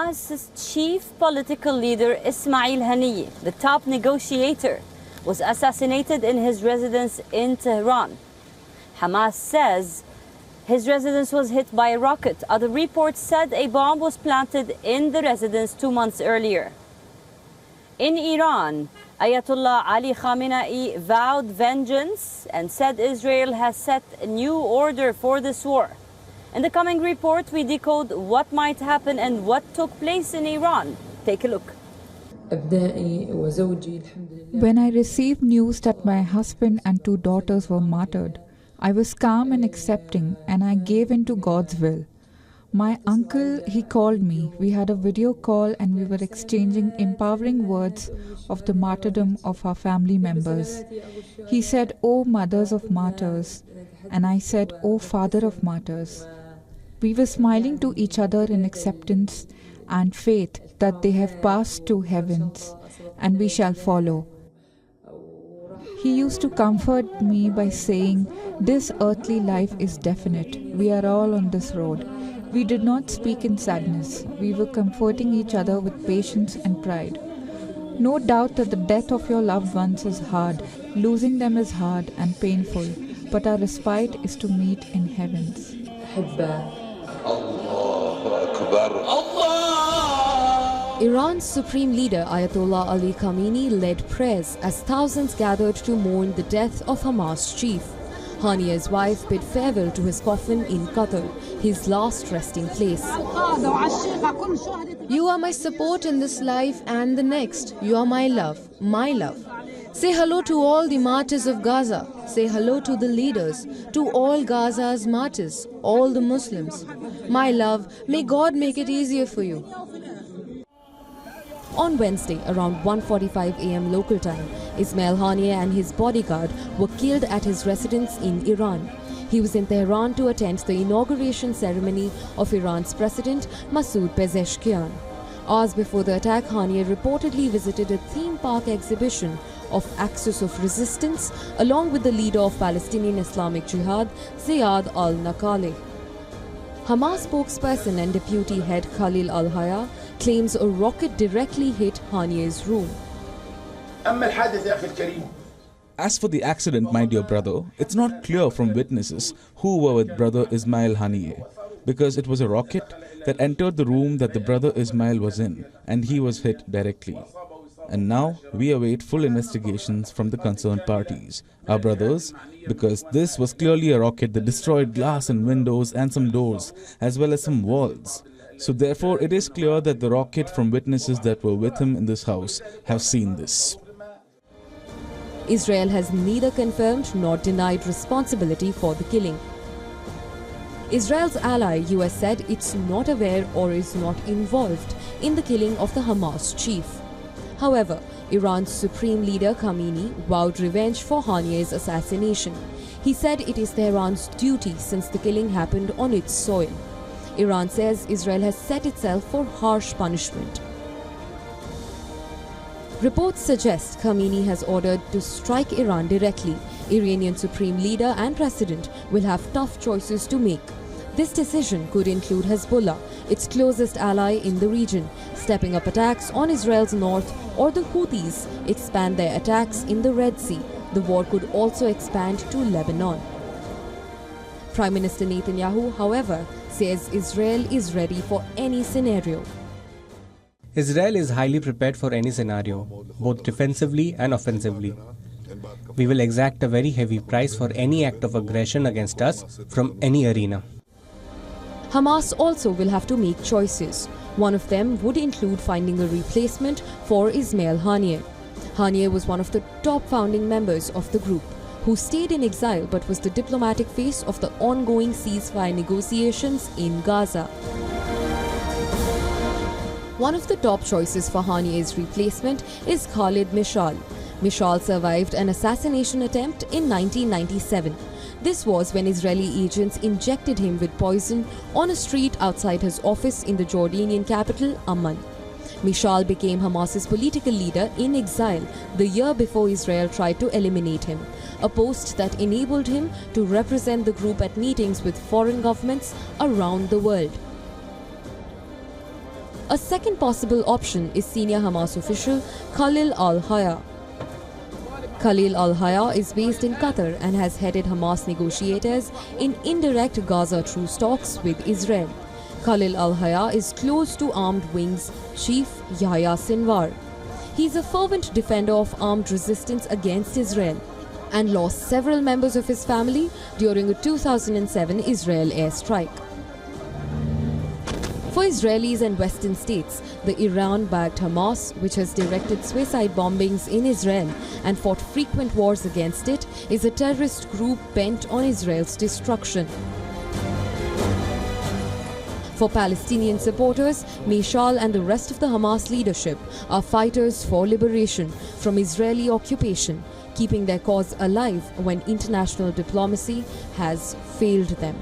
Hamas's chief political leader Ismail Haniyeh, the top negotiator, was assassinated in his residence in Tehran. Hamas says his residence was hit by a rocket. Other reports said a bomb was planted in the residence 2 months earlier. In Iran, Ayatollah Ali Khamenei vowed vengeance and said Israel has set a new order for this war. In the coming report, we decode what might happen and what took place in Iran. Take a look. When I received news that my husband and 2 daughters were martyred, I was calm and accepting, and I gave in to God's will. My uncle, he called me. We had a video call and we were exchanging empowering words of the martyrdom of our family members. He said, "Oh, mothers of martyrs," and I said, "Oh, father of martyrs." We were smiling to each other in acceptance and faith that they have passed to heavens and we shall follow. He used to comfort me by saying, "This earthly life is definite. We are all on this road." We did not speak in sadness. We were comforting each other with patience and pride. No doubt that the death of your loved ones is hard. Losing them is hard and painful, but our respite is to meet in heavens. Iran's supreme leader Ayatollah Ali Khamenei led prayers as thousands gathered to mourn the death of Hamas chief. Haniyeh's wife bid farewell to his coffin in Qatar, his last resting place. You are my support in this life and the next. You are my love, my love. Say hello to all the martyrs of Gaza. Say hello to the leaders, to all Gaza's martyrs, all the Muslims. My love, may God make it easier for you. On Wednesday, around 1:45 a.m. local time, Ismail Haniyeh and his bodyguard were killed at his residence in Iran. He was in Tehran to attend the inauguration ceremony of Iran's President Masoud Pezeshkian. Hours before the attack, Haniyeh reportedly visited a theme park exhibition of Axis of Resistance along with the leader of Palestinian Islamic Jihad, Ziad al-Nakaleh. Hamas spokesperson and deputy head Khalil al-Haya claims a rocket directly hit Haniyeh's room. As for the accident, my dear brother, it's not clear from witnesses who were with brother Ismail Haniyeh, because it was a rocket that entered the room that the brother Ismail was in, and he was hit directly. And now we await full investigations from the concerned parties, our brothers, because this was clearly a rocket that destroyed glass and windows and some doors, as well as some walls. So therefore it is clear that the rocket from witnesses that were with him in this house have seen this. Israel has neither confirmed nor denied responsibility for the killing. Israel's ally US said it's not aware or is not involved in the killing of the Hamas chief. However, Iran's supreme leader Khamenei vowed revenge for Haniyeh's assassination. He said it is Tehran's duty since the killing happened on its soil. Iran says Israel has set itself for harsh punishment. Reports suggest Khamenei has ordered to strike Iran directly. Iranian supreme leader and president will have tough choices to make. This decision could include Hezbollah, its closest ally in the region, stepping up attacks on Israel's north, or the Houthis expand their attacks in the Red Sea. The war could also expand to Lebanon. Prime Minister Netanyahu, however, says Israel is ready for any scenario. Israel is highly prepared for any scenario, both defensively and offensively. We will exact a very heavy price for any act of aggression against us from any arena. Hamas also will have to make choices. One of them would include finding a replacement for Ismail Haniyeh. Haniyeh was one of the top founding members of the group, who stayed in exile but was the diplomatic face of the ongoing ceasefire negotiations in Gaza. One of the top choices for Haniyeh's replacement is Khalid Mishal. Mishal survived an assassination attempt in 1997. This was when Israeli agents injected him with poison on a street outside his office in the Jordanian capital, Amman. Mishal became Hamas's political leader in exile the year before Israel tried to eliminate him, a post that enabled him to represent the group at meetings with foreign governments around the world. A second possible option is senior Hamas official Khalil al-Hayya. Khalil al-Hayya is based in Qatar and has headed Hamas negotiators in indirect Gaza truce talks with Israel. Khalil al-Hayya is close to Armed Wings Chief Yahya Sinwar. He is a fervent defender of armed resistance against Israel and lost several members of his family during a 2007 Israel airstrike. For Israelis and Western states, the Iran-backed Hamas, which has directed suicide bombings in Israel and fought frequent wars against it, is a terrorist group bent on Israel's destruction. For Palestinian supporters, Mishal and the rest of the Hamas leadership are fighters for liberation from Israeli occupation, keeping their cause alive when international diplomacy has failed them.